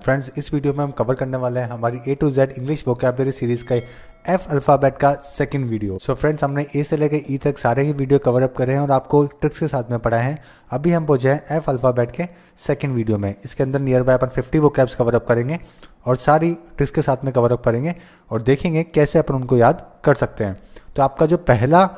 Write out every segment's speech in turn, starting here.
Friends, इस video में हम कवर करने वाले हैं हमारी A to Z English vocabulary series का F अल्फ़ाबेट का सेकंड वीडियो। सो फ्रेंड्स, हमने A से लेकर E तक सारे ही वीडियो कवर अप करे हैं और आपको ट्रिक्स के साथ में पढ़ाए हैं। अभी हम पहुंचे हैं F अल्फ़ाबेट के सेकंड वीडियो में। इसके अंदर near by upon 50 vocabs cover up करेंगे और सारी ट्रिक्स के साथ में कवर अप करेंगे और देखेंगे कैसे अपन उनको याद कर सकते हैं। तो आपका जो पहला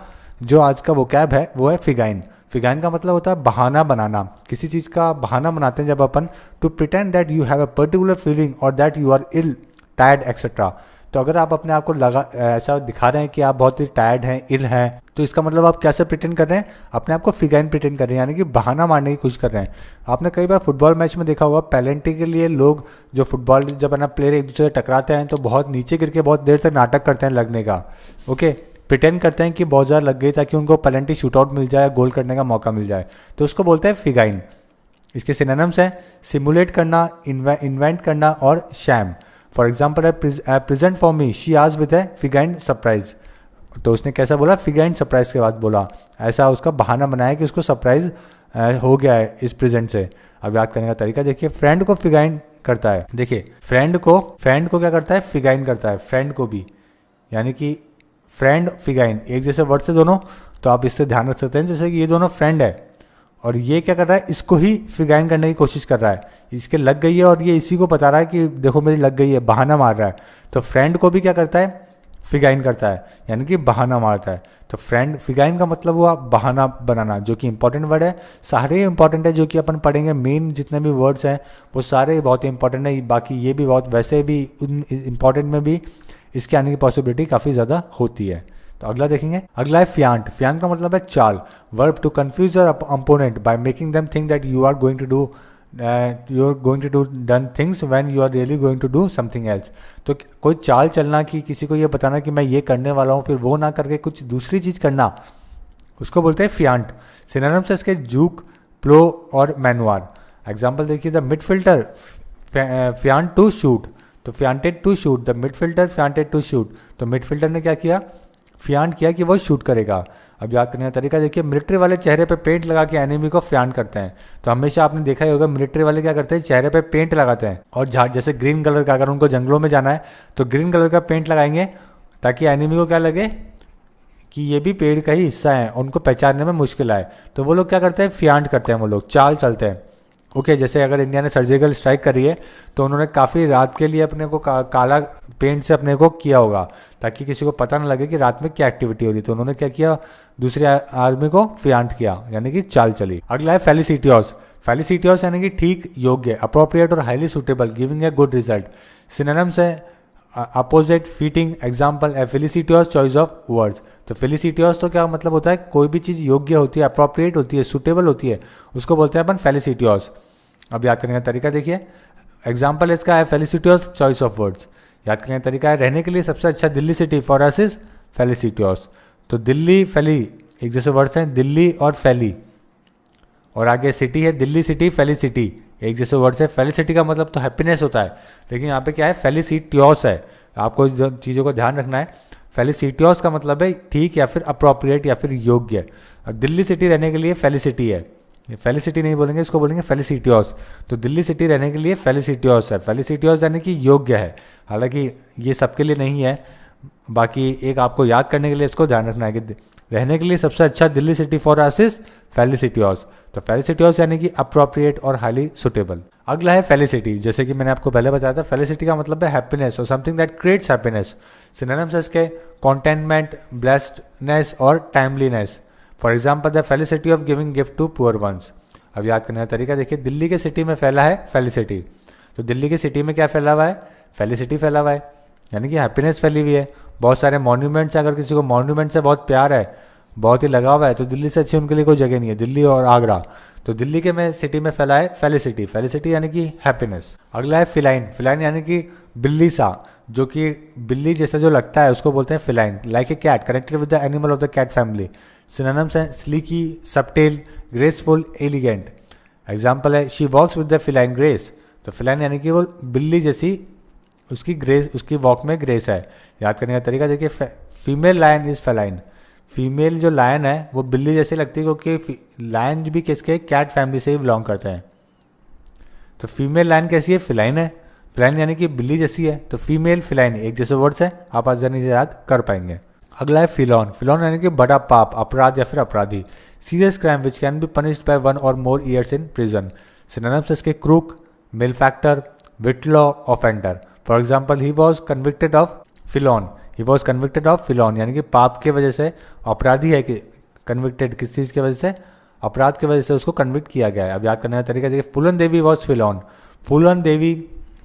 जो आज का वोकैब है वो है फिगाइन। फिगाइन का मतलब होता है बहाना बनाना। किसी चीज़ का बहाना बनाते हैं जब अपन, to pretend that you have a particular feeling और that you are ill, tired etcetera. तो अगर आप अपने आप को ऐसा दिखा रहे हैं कि आप बहुत ही टायर्ड हैं, इल हैं, तो इसका मतलब आप कैसे प्रिटेंड कर रहे हैं? अपने आप को फिगाइन प्रिटेंड कर रहे हैं, यानी कि बहाना मारने की कोशिश कर रहे हैं। आपने कई बार फुटबॉल मैच में देखा होगा, पेनल्टी के लिए लोग जो फुटबॉल जब है ना प्लेयर एक दूसरे से टकराते हैं तो बहुत नीचे गिर के बहुत देर तक नाटक करते हैं लगने का। ओके, प्रिटेंड करते हैं कि बहुत ज़्यादा लग गई ताकि उनको पेनल्टी शूटआउट मिल जाए, गोल करने का मौका मिल जाए, तो उसको बोलते हैं फिगाइन। इसके सिनोनिम्स हैं सिमुलेट करना, इन्वेंट करना और sham. For example, present for me she आज विद है फिगाइन सरप्राइज। तो उसने कैसा बोला? फिगाइन सरप्राइज के बाद बोला, ऐसा उसका बहाना बनाया कि उसको सरप्राइज हो गया है इस प्रेजेंट से। अब याद करने का तरीका देखिए, फ्रेंड को फिगाइन करता है। देखिए, फ्रेंड को क्या करता है? फिगाइन करता है फ्रेंड को भी, यानी कि फ्रेंड फिगाइन एक जैसे वर्ड से दोनों। तो आप इससे ध्यान रख सकते हैं, जैसे कि ये दोनों फ्रेंड है और ये क्या कर रहा है? इसको ही फिगाइन करने की कोशिश कर रहा है। इसके लग गई है और ये इसी को बता रहा है कि देखो मेरी लग गई है, बहाना मार रहा है। तो फ्रेंड को भी क्या करता है? फिगाइन करता है, यानी कि बहाना मारता है। तो फ्रेंड फिगाइन का मतलब हुआ बहाना बनाना, जो कि इंपॉर्टेंट वर्ड है। सारे इंपॉर्टेंट है जो कि अपन पढ़ेंगे, मेन जितने भी वर्ड्स हैं वो सारे बहुत ही इंपॉर्टेंट है। बाकी ये भी बहुत, वैसे भी उन इंपॉर्टेंट में भी इसके आने की पॉसिबिलिटी काफ़ी ज़्यादा होती है। तो अगला देखेंगे, अगला है फियांट। फियांट का मतलब है चाल, verb to confuse your opponent by making them think that you are going to do done things when you are really going to do something else. तो कोई चाल चलना कि किसी को ये बताना कि मैं ये करने वाला हूँ, फिर वो ना करके कुछ दूसरी चीज़ करना, उसको बोलते हैं फियांट। सिनोनिम्स है इसके जूक, प्लो और मैनुआर। एग्जाम्पल देखिए, the midfielder feint to shoot. तो feinted to shoot, the midfielder feinted to shoot. तो मिडफील्डर ने क्या किया? फियांट किया कि वो शूट करेगा। अब याद करने का तरीका देखिए, मिलिट्री वाले चेहरे पे पेंट लगा के एनिमी को फियांट करते हैं। तो हमेशा आपने देखा ही होगा, मिलिट्री वाले क्या करते हैं? चेहरे पे पेंट लगाते हैं। और जैसे ग्रीन कलर का, अगर उनको जंगलों में जाना है तो ग्रीन कलर का पेंट लगाएंगे ताकि एनिमी को क्या लगे कि ये भी पेड़ का ही हिस्सा है, उनको पहचानने में मुश्किल आए। तो वो लोग क्या करते हैं? फियांट करते हैं, वो लोग चाल चलते हैं। ओके, जैसे अगर इंडिया ने सर्जिकल स्ट्राइक करी है तो उन्होंने काफ़ी रात के लिए अपने को काला पेंट से अपने को किया होगा ताकि किसी को पता ना लगे कि रात में क्या एक्टिविटी हो रही। तो उन्होंने क्या किया? दूसरे आदमी को फियांट किया, यानी कि चाल चली। अगला है फेलिसिटियोस। फेलिसिटियोस यानी कि ठीक, योग्य, अप्रोप्रिएट और highly suitable, giving a good result. Synonyms है अपोजिट, फीटिंग। एग्जाम्पल है फेलिसिटियोस चॉइस ऑफ वर्ड्स। तो फेलिसिटियोस तो क्या मतलब होता है? कोई भी चीज़ योग्य होती है, अप्रोप्रिएट होती है, सुटेबल होती है, उसको बोलते हैं अपन फेलिसिटियोस। अब याद करने का तरीका देखिए, एग्जाम्पल इसका है फेलिसिटियोस चॉइस ऑफ वर्ड्स। याद करने का तरीका है, रहने के लिए सबसे अच्छा Delhi city for us is felicitous. तो दिल्ली, फैली एक जैसे वर्ड्स हैं, दिल्ली और फैली, और आगे सिटी है, दिल्ली सिटी, फैली सिटी एक जैसे वर्ड्स है। फेलिसिटी का मतलब तो हैप्पीनेस होता है, लेकिन यहाँ पे क्या है? फेलिसिटियोस है। आपको जो चीज़ों को ध्यान रखना है, फेलिसिटियोस का मतलब है ठीक या फिर अप्रोप्रिएट या फिर योग्य। और दिल्ली सिटी रहने के लिए फेलिसिटी है, फेलिसिटी नहीं बोलेंगे, इसको बोलेंगे फेलिसिटियोस। तो दिल्ली सिटी रहने के लिए फेलिसिटियोस है। फेलिसिटियोस यानी कि योग्य है, हालांकि ये सबके लिए नहीं है। बाकी एक आपको याद करने के लिए इसको ध्यान रखना है कि रहने के लिए सबसे अच्छा Delhi city for us is felicitous. तो फेलिसिटियोस यानी कि अप्रोप्रिएट और हाईली सुटेबल। अगला है फेलिसिटी। जैसे कि मैंने आपको पहले बताया था, फेलिसिटी का मतलब है हैप्पीनेस और something that creates happiness. Synonyms है इसके कॉन्टेंटमेंट, ब्लेस्डनेस और timeliness. For example, the felicity of giving gift to poor ones. अब याद करने का तरीका देखिए, दिल्ली के सिटी में फैला है फेलिसिटी। तो दिल्ली की सिटी में क्या फैला हुआ है? फेलिसिटी फैला हुआ है, यानी कि हैप्पीनेस फैली हुई है। बहुत सारे मॉन्यूमेंट्स, अगर किसी को मॉन्यूमेंट से बहुत प्यार है, बहुत ही लगाव है, तो दिल्ली से अच्छी उनके लिए कोई जगह नहीं है, दिल्ली और आगरा। तो दिल्ली के में सिटी में फैला है फेलिसिटी। फेलिसिटी यानी कि हैप्पीनेस। अगला है फिलाइन। फिलाइन यानी कि बिल्ली सा, जो कि बिल्ली जैसा जो लगता है उसको बोलते हैं feline. Like a cat, connected with the animal of the cat family. Synonyms हैं sleeky, subtle, graceful, elegant. Example है she walks with the feline grace. तो फिलाइन यानी कि वो बिल्ली जैसी, उसकी ग्रेस, उसकी वॉक में ग्रेस है। याद करने का तरीका देखिए, female lion is feline. Female जो लायन है वो बिल्ली जैसी लगती है, क्योंकि लायन भी किसके? कैट फैमिली से ही बिलोंग करते हैं। तो फीमेल लायन कैसी है? फिलाइन है। फिलाइन यानी कि बिल्ली जैसी है, तो फीमेल फिलाइन एक जैसे वर्ड्स है, आप आसानी से याद कर पाएंगे। अगला है फिलॉन। फिलॉन यानी कि बड़ा पाप, अपराध या फिर अपराधी। Serious crime which can be punished by 1 or more years in prison. Synonyms इसके crook, malefactor, outlaw, offender. For example he was convicted of felon, he was convicted of felon यानी कि पाप के वजह से, अपराधी है कि कन्विक्टेड किस चीज़ की वजह से, अपराध की वजह से उसको कन्विक्ट किया गया है। अब याद करने का तरीका देखिए, फूलन देवी वॉज फिलॉन, फूलन देवी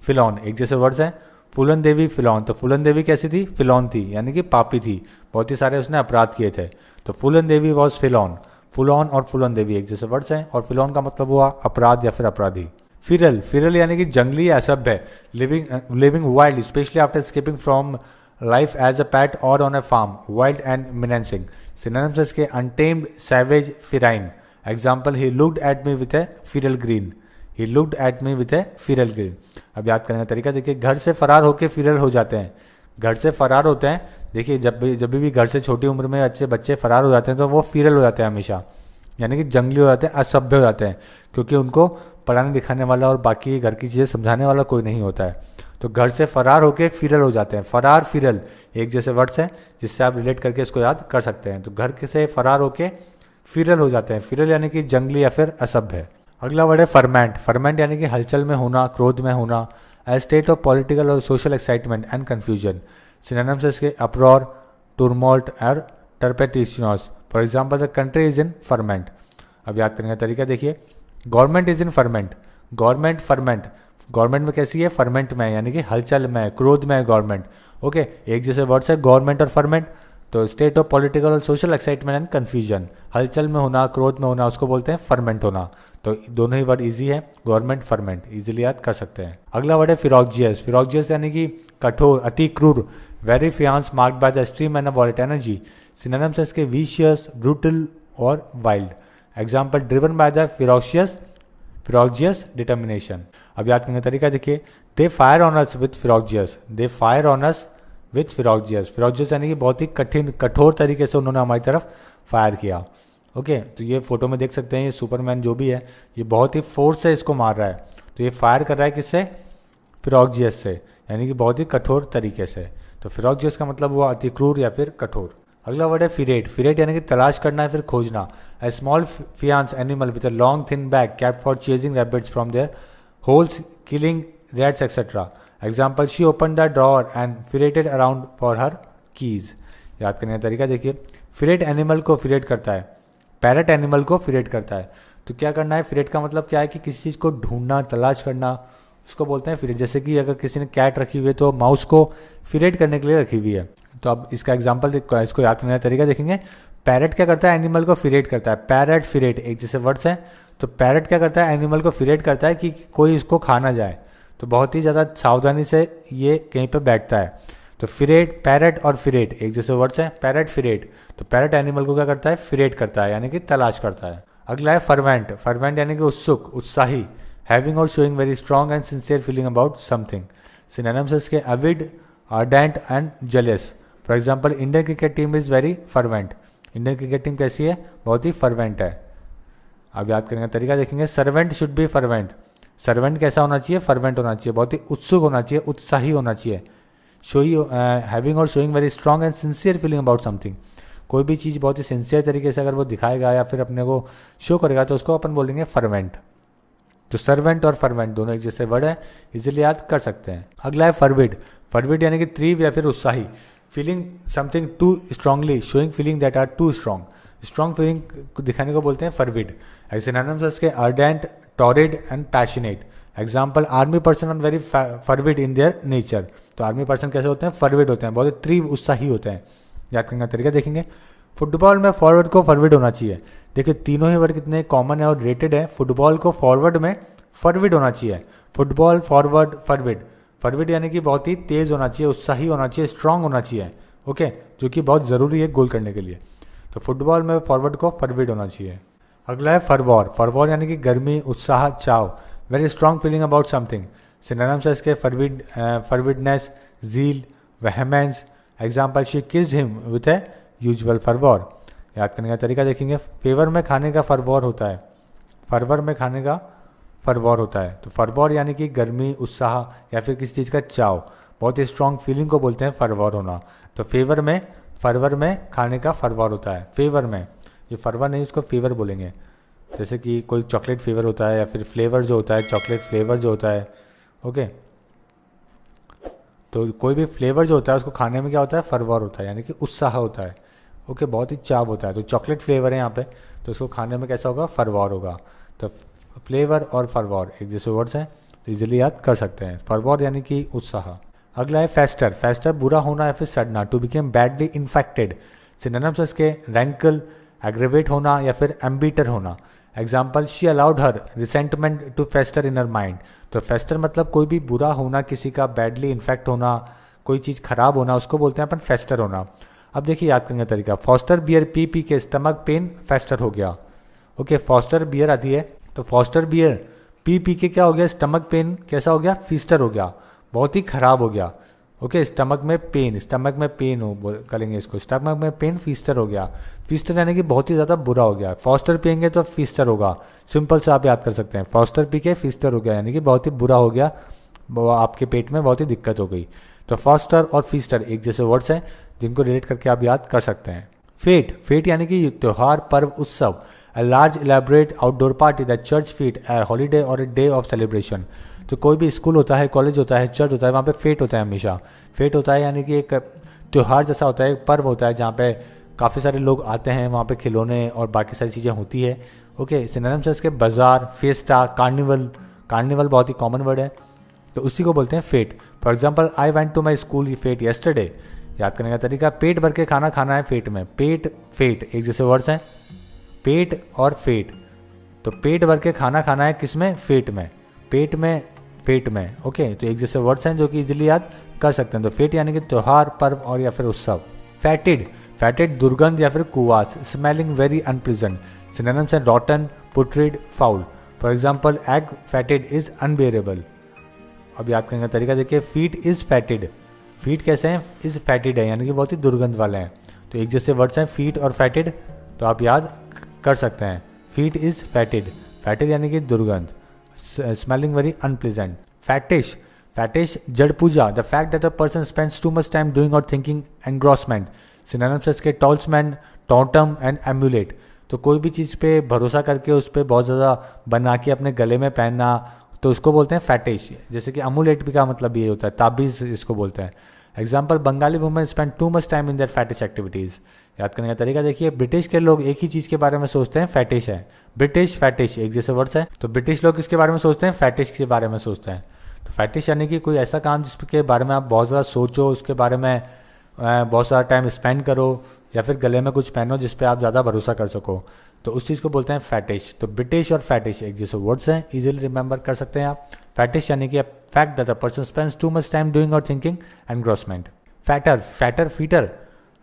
फिलॉन एक जैसे वर्ड्स हैं, फूलन देवी फिलॉन, तो फूलन देवी कैसी थी, फिलॉन थी यानी कि पापी थी, बहुत ही सारे उसने अपराध किए थे, तो फूलन देवी वॉज फिलॉन। फुलॉन और फुलन देवी एक जैसे वर्ड्स हैं, और फिलॉन का मतलब हुआ अपराध या फिर अपराधी। फिरल, फिरल यानी कि जंगली या असभ्य, living wild especially after escaping from life as a pet or on a farm, wild and menacing. Synonyms के untamed, savage, feral. Example he looked at me with a feral grin, he looked at me with a feral grin. अब याद करने का तरीका देखिए, घर से फरार होकर फिरल हो जाते हैं, घर से फरार होते हैं। देखिए जब भी घर से छोटी उम्र में अच्छे बच्चे फरार हो जाते हैं तो वो फिरल हो जाते हैं हमेशा, यानी कि जंगली हो जाते हैं, असभ्य हो जाते हैं, क्योंकि उनको पढ़ाने लिखाने वाला और बाकी घर की चीज़ें समझाने वाला कोई नहीं होता है। तो घर से फरार होकर फिरल हो जाते हैं। फरार, फिरल एक जैसे वर्ड्स हैं जिससे आप रिलेट करके इसको याद कर सकते हैं। तो घर से फरार होकर फिरल हो जाते हैं, फिरल यानी कि जंगली या फिर असभ्य। अगला वर्ड है फर्मेंट। फर्मेंट यानी कि हलचल में होना, क्रोध में होना, a state of political or social excitement and confusion. Synonyms इसके अपरोर, टुर्मोल्ट और tempestuousness. For example the country is in ferment. अब याद करने का तरीका देखिए, government is in ferment, government ferment, government में कैसी है, फर्मेंट में यानी कि हलचल में, क्रोध में है गवर्नमेंट। ओके, एक जैसे वर्ड्स है गवर्नमेंट और फर्मेंट। तो state of political or social excitement and confusion, हलचल में होना, क्रोध में होना, उसको बोलते हैं फर्मेंट होना। तो दोनों ही वर्ड इजी है, गवर्नमेंट, फर्मेंट, इजीली याद कर सकते हैं। अगला वर्ड है फिरोक्जियस। फिरोक्जियस यानी कि कठोर, अति क्रूर, very fierce, marked by the extreme and violent energy. Synonyms है इसके विशियस, ब्रूटल और wild. Example driven by the ferocious determination. अब याद करने का तरीका देखिए, they fire on us with ferocious, they fire on us with ferocious. Ferocious यानी कि बहुत ही कठिन, कठोर तरीके से उन्होंने हमारी तरफ फायर किया। ओके, तो ये फोटो में देख सकते हैं, ये सुपरमैन जो भी है ये बहुत ही फोर्स से इसको मार रहा है। तो ये फायर कर रहा है किससे, फिरोक्जियस से, यानी कि बहुत ही कठोर तरीके से। तो फिरोक्जियस का मतलब हुआ अति क्रूर या फिर कठोर। अगला वर्ड है फिरेट। फिरेट यानी कि तलाश करना है फिर खोजना। A small fierce animal with a long thin back kept for chasing rabbits from their holes, killing rats etcetera. Example she open the drawer and ferreted around for her keys. याद करने का तरीका देखिए, फिरेट एनिमल को फिरेट करता है, parrot animal को फिरेट करता है। तो क्या करना है, फिरेट का मतलब क्या है कि किसी चीज़ को ढूंढना, तलाश करना, उसको बोलते हैं फिरेट। जैसे कि अगर किसी ने कैट रखी हुई है तो माउस को फिरेट करने के लिए रखी हुई है। तो अब इसका एग्जाम्पल इसको याद करने का तरीका देखेंगे। पैरट क्या करता है, एनिमल को फिरेट करता है। पैरट, फिरेट एक जैसे वर्ड्स हैं। तो पैरट क्या करता है, एनिमल को फिरेट करता है कि कोई इसको खा ना जाए। तो बहुत ही ज़्यादा सावधानी से ये कहीं पर बैठता है। तो फिरेट, पैरट और फिरेट एक जैसे वर्ड्स हैं। पैरट, फिरेट, तो पैरट एनिमल को क्या करता है, फिरेट करता है, यानी कि तलाश करता है। अगला है फर्वेंट। फर्वेंट यानी कि उत्सुक, उत्साही, having or showing very strong and sincere feeling about something. Synonyms इसके avid, ardent and zealous. For example Indian cricket team is very fervent. Indian cricket team कैसी है, बहुत ही फर्वेंट है। अब याद करने का तरीका देखेंगे, servant should be fervent. Servant कैसा होना चाहिए, फर्वेंट होना चाहिए, बहुत ही उत्सुक होना चाहिए, उत्साही होना चाहिए। Having or showing very strong and sincere feeling about something. कोई भी चीज़ बहुत ही सिंसियर तरीके से अगर वो दिखाएगा या फिर अपने को शो करेगा तो उसको अपन बोलेंगे फर्वेंट। तो सर्वेंट और फर्वेंट दोनों एक जैसे वर्ड है, इजीली याद कर सकते हैं। अगला है फरविड। फरविड यानी कि तीव्र या फिर उत्साही, feeling something too strongly, showing feeling that are too strong. Strong feeling को दिखाने को बोलते हैं फरविड। ऐसे सिनोनिम्स इसके ardent, torrid and passionate. Example army person are very fervid in their nature. तो आर्मी पर्सन कैसे होते हैं, फरविड होते हैं, बहुत ही तीव्र उत्साही होते हैं। याद करने का तरीका देखेंगे, फुटबॉल में फॉरवर्ड को फॉरवर्ड होना चाहिए। देखिए तीनों ही वर्ड कितने कॉमन है और रेटेड है। फुटबॉल को फॉरवर्ड में फॉरवर्ड होना चाहिए। Football, forward, forward. फॉरवर्ड यानी कि बहुत ही तेज होना चाहिए, उत्साही होना चाहिए, स्ट्रांग होना चाहिए। ओके, जो कि बहुत ज़रूरी है गोल करने के लिए। तो फुटबॉल में फॉरवर्ड को फॉरवर्ड होना चाहिए। अगला है फरवॉर। फरवॉर यानी कि गर्मी, उत्साह, चाव, very strong feeling about something. Synonyms है इसके fervidness, zeal, vehemence. Example she kissed him with a usual fervour. याद करने का तरीका देखेंगे, फेवर में खाने का फरवॉर होता है। फरवर में खाने का फरवोर होता है। तो फरवोर यानी कि गर्मी, उत्साह या फिर किसी चीज़ का चाव, बहुत ही स्ट्रॉन्ग फीलिंग को बोलते हैं फरवोर होना। तो फरवर में खाने का फरवोर होता है। फेवर में, ये फरवर नहीं, उसको फेवर बोलेंगे। जैसे कि कोई चॉकलेट फेवर होता है या फिर फ्लेवर जो होता है, चॉकलेट फ्लेवर जो होता है, ओके। तो कोई भी फ्लेवर जो होता है उसको खाने में क्या होता है, फरवोर होता है, यानी कि उत्साह होता है, ओके, बहुत ही चाव होता है। तो चॉकलेट फ्लेवर है यहाँ पे, तो उसको खाने में कैसा होगा, फरवोर होगा। तो फ्लेवर और फरवोर एक जैसे वर्ड्स हैं, तो इजीली याद कर सकते हैं। फरवोर यानी कि उत्साह। अगला है फेस्टर। फेस्टर बुरा होना या फिर सड़ना, to become badly infected. Synonyms इसके रैंकल, एग्रेवेट होना या फिर एम्बिटर होना। Example, she allowed her resentment to fester in her mind. तो फेस्टर मतलब कोई भी बुरा होना, किसी का बैडली इन्फेक्ट होना, कोई चीज़ खराब होना, उसको बोलते हैं अपन फेस्टर होना। अब देखिए याद करने का तरीका, फॉस्टर बियर पी पी के स्टमक पेन फेस्टर हो गया। ओके, फॉस्टर बियर आती है, तो फॉस्टर बियर पी पी के क्या हो गया, स्टमक पेन कैसा हो गया, फीस्टर हो गया, बहुत ही खराब हो गया। ओके, स्टमक में पेन हो करेंगे इसको, स्टमक में पेन फीस्टर हो गया। फीस्टर यानी कि बहुत ही ज़्यादा बुरा हो गया। फॉस्टर पियेंगे तो फीस्टर होगा, सिंपल से आप याद कर सकते हैं। फॉस्टर पी के फीस्टर हो गया यानी कि बहुत ही बुरा हो गया, आपके पेट में बहुत ही दिक्कत हो गई। तो फॉस्टर और फीस्टर एक जैसे वर्ड्स हैं जिनको रिलेट करके आप याद कर सकते हैं। फेट यानी कि त्योहार, पर्व, उत्सव। A large elaborate outdoor party, the church feat, a holiday or a day of celebration। तो कोई भी स्कूल होता है, कॉलेज होता है, चर्च होता है, वहाँ पे फेट होता है हमेशा। फेट होता है यानी कि एक त्यौहार जैसा होता है, एक पर्व होता है जहाँ पे काफ़ी सारे लोग आते हैं, वहाँ पे खिलौने और बाकी सारी चीज़ें होती है। ओके, सिनोनिम्स है इसके बाजार, फेस्टा, कार्निवल बहुत ही कॉमन वर्ड है, तो उसी को बोलते हैं fete. For example, I went to my school fete yesterday. याद करने का तरीका, पेट भर के खाना खाना है फेट में। फेट एक जैसे वर्ड्स हैं, पेट और फेट। तो पेट भर के खाना खाना है किसमें, फेट में, पेट में, ओके। तो एक जैसे वर्ड्स हैं जो कि इजीली याद कर सकते हैं। तो फेट यानी कि त्योहार, पर्व और या फिर उत्सव। फैटेड दुर्गंध या फिर कुवास, स्मेलिंग वेरी अनप्लीजेंट। सिनोनिम्स हैं rotten, putrid, foul. For example, egg fetid is unbearable. अब याद करने का तरीका देखिए, फीट इज फैटेड, फीट कैसे हैं, इज फैटेड है यानी कि बहुत ही दुर्गंध वाले हैं। तो एक जैसे वर्ड्स हैं फीट और फैटेड, तो आप याद कर सकते हैं। फीट इज फैटेड यानी कि दुर्गंध, स्मेलिंग वेरी अनप्लीजेंट। फैटिश जड़ पूजा, the fact that the person spends too much time doing or thinking engrossment. Synonyms इसके टॉल्समैन, टॉटम एंड एम्यूलेट। तो कोई भी चीज़ पे भरोसा करके उस पर बहुत ज़्यादा बना के अपने गले में पहनना, तो उसको बोलते हैं फैटिश। जैसे कि अमूलेट भी का मतलब ये होता है, ताबीज़ इसको बोलते हैं। Example, Bengali women spend to much time in their fetish activities. याद करने का तरीका देखिए, ब्रिटिश के लोग एक ही चीज़ के बारे में सोचते हैं, फैटिश है। ब्रिटिश, फैटिश एक जैसे वर्ड्स है, तो ब्रिटिश लोग किसके बारे में सोचते हैं, फैटिश के बारे में सोचते हैं। तो फैटिश यानी कि कोई ऐसा काम जिसके बारे में आप बहुत ज़्यादा सोचो, उसके बारे में बहुत सारा टाइम स्पेंड करो, या फिर गले में कुछ पहनो जिस पे आप ज़्यादा भरोसा कर सको, तो उस चीज़ को बोलते हैं फैटिश। तो ब्रिटिश और फैटिश एक जैसे वर्ड्स हैं, इजीली रिमेंबर कर सकते हैं आप। फैटिश यानी कि fact that the person spends too much time doing or thinking एनग्रॉसमेंट। Fitter.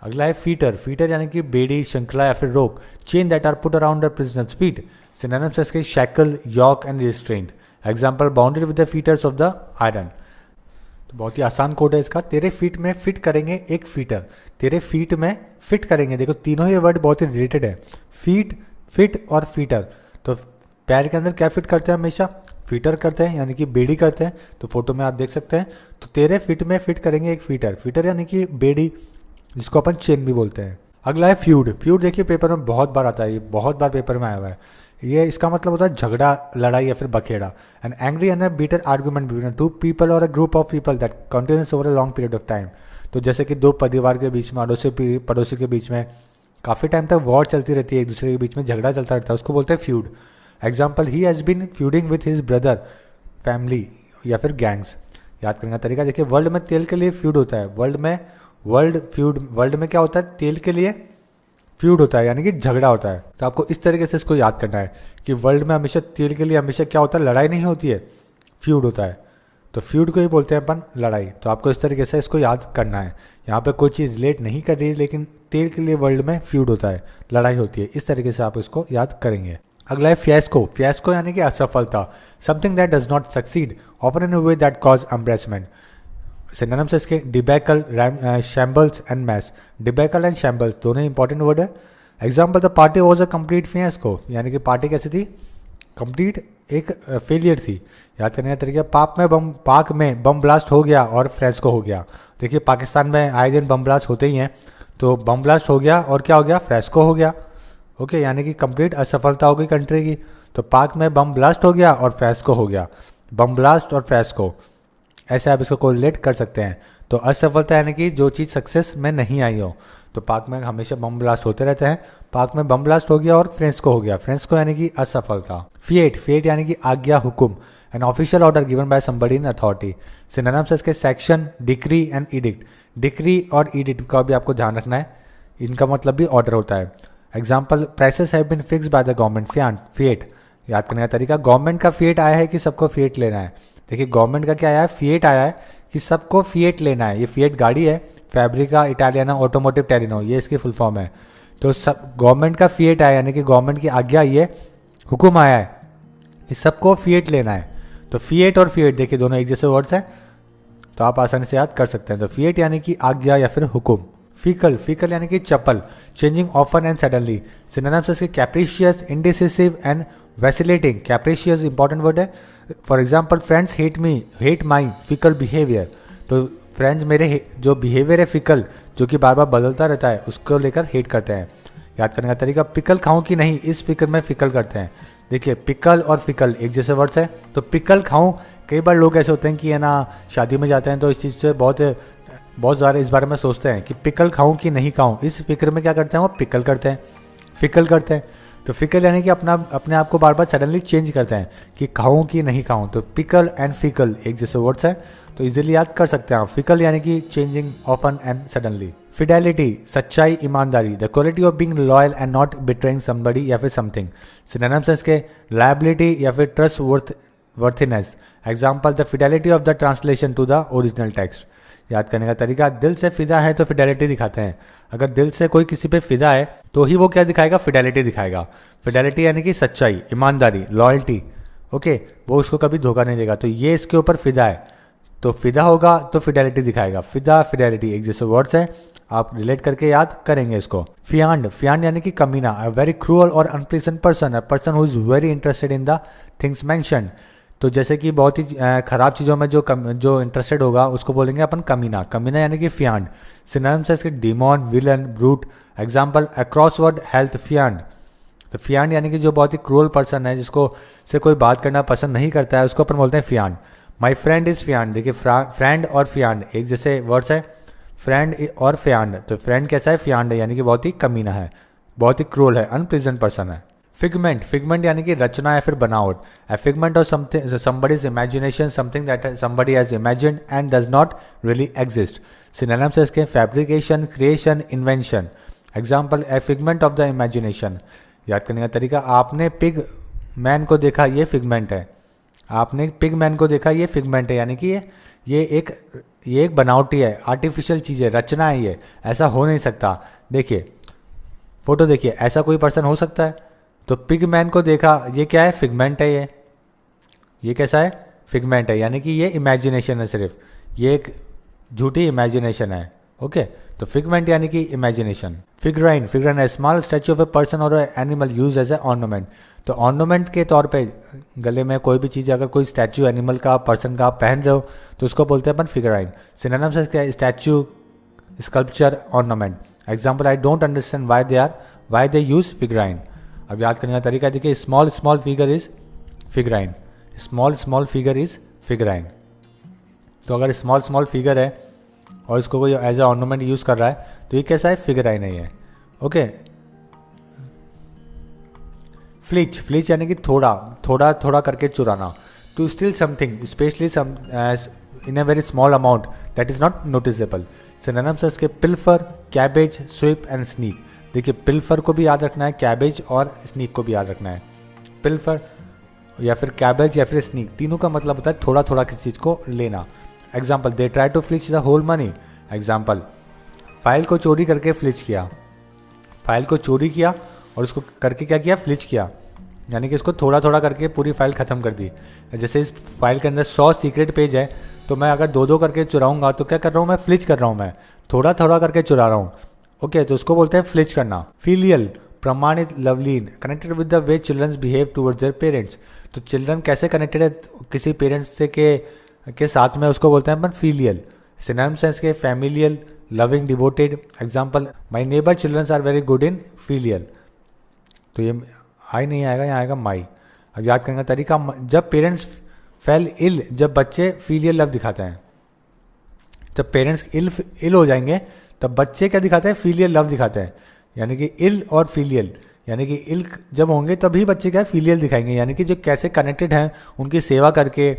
अगला है फीटर यानी कि बेड़ी, श्रृंखला या फिर रोक। Chain that are put around the prisoners feet. Synonyms इसके shackle, yoke and restraint. Example, bounded with the fetters of the iron. तो बहुत ही आसान कोड है इसका, तेरे फीट में फिट करेंगे एक फीटर। तेरे फीट में फिट करेंगे, देखो तीनों ही वर्ड बहुत ही रिलेटेड है, फीट, फिट और फीटर। तो पैर के अंदर क्या फिट करते हैं, हमेशा फीटर करते हैं यानी कि बेड़ी करते हैं। तो फोटो में आप देख सकते हैं। तो तेरे फिट में फिट करेंगे एक फीटर यानी कि बेड़ी, जिसको अपन चेन भी बोलते हैं। अगला है फ्यूड देखिए पेपर में बहुत बार आता है, ये बहुत बार पेपर में आया हुआ है। ये इसका मतलब होता है झगड़ा, लड़ाई या फिर बखेड़ा। An angry and a bitter argument between two people or a group of people that continues over a long period of time. तो जैसे कि दो परिवार के बीच में, पड़ोसी के बीच में काफ़ी टाइम तक वॉर चलती रहती है, एक दूसरे के बीच में झगड़ा चलता रहता है, उसको बोलते हैं feud. Example, he has been feuding with his brother, family या फिर गैंग्स। याद करने का तरीका देखिए, वर्ल्ड में तेल के लिए फ्यूड होता है। वर्ल्ड में क्या होता है, तेल के लिए फ्यूड होता है यानी कि झगड़ा होता है। तो आपको इस तरीके से इसको याद करना है कि वर्ल्ड में हमेशा तेल के लिए हमेशा क्या होता है, लड़ाई नहीं होती है, फ्यूड होता है। तो फ्यूड को ही बोलते हैं अपन लड़ाई। तो आपको इस तरीके से इसको याद करना है। यहाँ पे कोई चीज़ रिलेट नहीं कर रही है, लेकिन तेल के लिए वर्ल्ड में फ्यूड होता है, लड़ाई होती है। इस तरीके से आप इसको याद करेंगे। अगला है फियास्को यानी कि असफलता। Something that does not succeed, often in a way that cause embarrassment. Synonyms इसके debacle, shambles and mess. Debacle and shambles दोनों इंपॉर्टेंट वर्ड है। Example, the party was a complete fiasco यानी कि पार्टी कैसी थी, कंप्लीट एक failure थी। याद करने का तरीका, पाक में बम ब्लास्ट हो गया और फ्रेस्को हो गया। देखिए पाकिस्तान में आए दिन बम ब्लास्ट होते ही हैं, तो बम ब्लास्ट हो गया और क्या हो गया, फ्रेस्को हो गया। ओके, यानी कि कंप्लीट असफलता हो गई कंट्री की। तो पाक में बम ब्लास्ट हो गया और फ्रेस्को हो गया। बम ब्लास्ट और फ्रेस्को, ऐसे आप इसको कोरिलेट कर सकते हैं। तो असफलता यानी कि जो चीज़ सक्सेस में नहीं आई हो। तो पाक में हमेशा बम ब्लास्ट होते रहते हैं। पाक में बम ब्लास्ट हो गया और फ्रेस्को हो गया। फ्रेस्को यानी कि असफलता। फिएट यानी कि आज्ञा, हुक्म, an official order given by somebody in authority. Synonyms इसके section, decree and edict. Decree और एडिक्ट का भी आपको ध्यान रखना है, इनका मतलब भी ऑर्डर होता है। Example, prices have been fixed by the government. Fiat, याद करने का तरीका, गवर्नमेंट का फिएट आया है कि सबको फिएट लेना है। देखिए गवर्नमेंट का क्या आया है, फिएट आया है कि सबको फिएट लेना है। ये फिएट गाड़ी है, फैब्रिका इटालियाना ऑटोमोटिव टेरिनो, ये इसकी फुल फॉर्म है। तो सब गवर्नमेंट का फिएट आया यानी कि गवर्नमेंट की आज्ञा, ये हुक्म आया है कि सबको फिएट लेना है। तो फिएट और फिएट देखिए दोनों एक जैसे वर्ड्स हैं, तो आप आसानी से याद कर सकते हैं। तो फिएट यानी कि आज्ञा या फिर हुक्म। फीकल यानी कि चपल, changing often and suddenly. Synonyms इसके capricious, indecisive and vacillating. Capricious important word है। For example, friends hate my fickle behaviour. तो फ्रेंड्स मेरे जो बिहेवियर है फिकल, जो कि बार बार बदलता रहता है, उसको लेकर हेट करते हैं। याद करने का तरीका, पिकल खाऊं कि नहीं, इस फिक्र में फिकल करते हैं। देखिए पिकल और फिकल एक जैसे वर्ड्स है। तो पिकल खाऊं, कई बार लोग ऐसे होते हैं कि है ना, शादी में जाते हैं तो इस चीज़ से बहुत ज़्यादा इस बारे में सोचते हैं कि पिकल खाऊं कि नहीं खाऊं। इस फिक्र में क्या करते हैं, वो पिकल करते हैं, फिकल करते हैं। तो फिकल यानी कि अपने आप को बार बार सडनली चेंज करते हैं कि खाऊं कि नहीं खाऊं। तो पिकल एंड फिकल एक जैसे वर्ड्स है, तो इजीली याद कर सकते हैं आप। फिकल यानी कि changing often and suddenly. Fidelity, सच्चाई, ईमानदारी, the quality of being loyal and not betraying somebody या फिर समथिंग। सिनोनिम्स इसके लायबिलिटी या फिर trustworthiness. Example, the fidelity of the translation to the original text. याद करने का तरीका, दिल से फिदा है तो फिडेलिटी दिखाते हैं। अगर दिल से कोई किसी पे फिदा है तो ही वो क्या दिखाएगा, फिडेलिटी दिखाएगा। फिडेलिटी यानी कि सच्चाई, ईमानदारी, लॉयल्टी। ओके, वो उसको कभी धोखा नहीं देगा। तो ये इसके ऊपर फिदा है, तो फिदा होगा तो फिडेलिटी दिखाएगा। फिदा, फिडेलिटी एक जैसे वर्ड्स है, आप रिलेट करके याद करेंगे इसको। फियांड यानी कि कमीना, अ वेरी क्रूअल और unpleasant person, a person who is very interested in the things mentioned. तो जैसे कि बहुत ही खराब चीज़ों में जो इंटरेस्टेड होगा उसको बोलेंगे अपन कमीना। कमीना यानी कि फियांड। सिनोनिम्स है इसके demon, villain, brute. Example, across word health fiend. तो फियांड यानी कि जो बहुत ही क्रूअल पर्सन है, जिसको से कोई बात करना पसंद नहीं करता है, उसको अपन बोलते हैं फियांड। My friend is फियांड। देखिए फ्रेंड और फियांड एक जैसे वर्ड्स है, फ्रेंड और फियांड। तो फ्रेंड कैसा है, फियांड है, यानी कि बहुत ही कमीना है, बहुत ही क्रूअल है, अनप्लीजेंट पर्सन है। फिगमेंट यानी कि रचना या फिर बनावट। A figment of somebody's imagination, something that somebody has imagined and does not really exist. Synonyms है इसके fabrication, creation, invention. Example, A figment of the imagination. याद करने का तरीका, आपने पिग मैन को देखा, ये फिगमेंट है। आपने पिग मैन को देखा, ये फिगमेंट है, यानी कि ये एक बनावटी है, आर्टिफिशियल चीज़ है, रचना है, ये ऐसा हो नहीं सकता। देखिए फोटो देखिए, ऐसा कोई पर्सन हो सकता है? तो पिग मैन को देखा, ये क्या है, फिगमेंट है। ये कैसा है, फिगमेंट है, यानी कि ये इमेजिनेशन है, सिर्फ ये एक झूठी इमेजिनेशन है। ओके, तो फिगमेंट यानी कि इमेजिनेशन। फिगराइन है small statue of a person or animal use as a ornament. तो ऑर्नामेंट के तौर पे गले में कोई भी चीज़, अगर कोई स्टैचू एनिमल का, पर्सन का आप पहन रहे हो तो उसको बोलते हैं अपन फिगराइन। सिनोनिम्स है statue, sculpture, ornament. Example, I don't understand why they use figurine. अब याद करने का तरीका देखिए, small figure is figurine. Small figure is figurine. तो अगर स्मॉल फिगर है और इसको कोई एज ए ऑर्नामेंट यूज कर रहा है तो ये कैसा है, फिगराइन है ये। ओके, फ्लिच यानी कि थोड़ा करके चुराना। To steal something specially in a very small amount that is not noticeable. Synonyms है इसके pilfer, cabbage, swipe and sneak. देखिए पिल्फर को भी याद रखना है, कैबेज और स्नीक को भी याद रखना है। पिल्फर या फिर कैबेज या फिर स्नीक, तीनों का मतलब होता है थोड़ा किसी चीज़ को लेना। Example, they try to filch the whole money. Example, file को चोरी करके फ्लिच किया। फाइल को चोरी किया और उसको करके क्या किया, फ्लिच किया, यानी कि इसको थोड़ा करके पूरी फाइल ख़त्म कर दी। जैसे इस फाइल के अंदर 100 सीक्रेट पेज है, तो मैं अगर 2 करके चुराऊंगा तो क्या कर रहा हूँ, मैं फ्लिच कर रहा हूँ, मैं थोड़ा करके चुरा रहा हूँ। ओके, तो उसको बोलते हैं फ्लिच करना। फिलियल, प्रमाणित, लवलीन, connected with the way childrens behave towards their parents. तो चिल्ड्रन कैसे कनेक्टेड है किसी पेरेंट्स से के साथ में, उसको बोलते हैं अपन फीलियल। सिनोनिम्स हैं इसके familial, loving, devoted. Example, my neighbour childrens are very good in filial. तो ये आई नहीं आएगा, यहाँ आएगा माई। अब याद करने का तरीका, जब पेरेंट्स फेल इल, जब बच्चे फीलियल लव दिखाते हैं। जब पेरेंट्स इल हो जाएंगे तब बच्चे क्या दिखाते हैं, फीलियल लव दिखाते हैं। यानी कि इल और फीलियल, यानी कि इल जब होंगे तभी बच्चे क्या फीलियल दिखाएंगे। यानी कि जो कैसे कनेक्टेड हैं, उनकी सेवा करके,